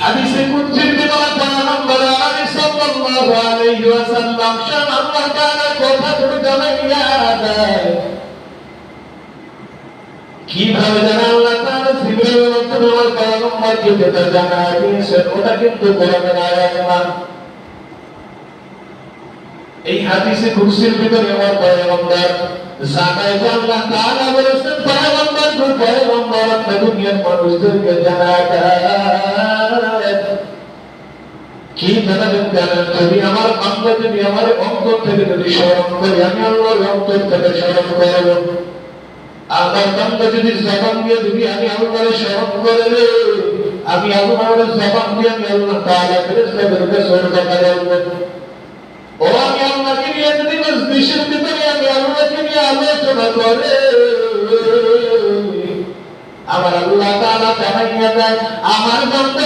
হাদিসে কুদসির ভিতরে পয়গম্বর সাল্লাল্লাহু আলাইহি ওয়াসাল্লাম আল্লাহ তাআলা কথা জানাইয়া দেয় কিভাবে জানা আল্লাহ তাআলা জিবরাইল মাধ্যমে পয়গম্বরকে যেটা জানায় দিয়েছেন ওটা কিন্তু কোরআনের আয়াত না। এই হাদিসে কুদসির ভিতরে আমার পয়গম্বর জানায় যে আল্লাহ তাআলা বলেছেন পয়গম্বর আপনি দুনিয়ার মানুষদেরকে জানায় কি জানাবেন জানেন যদি আমার বান্দা যদি আমার অন্তর থেকে যদি স্মরণ করি আমি আল্লাহর অন্তর থেকে স্মরণ করব। আমার বান্দা যদি জবান দিয়ে যদি আমি আল্লাহর স্মরণ করে আমি আল্লাহর জবান দিয়ে আমি আল্লাহ তাআলা ফেরেশতাদেরকে স্মরণ করব। ও আমি আল্লাহকে নিয়ে যদি মজলিসের ভিতরে আমি আল্লাহকে নিয়ে আলোচনা করে আমার আল্লাহ তাআলা জানাইয়া দেয় আমার বান্দা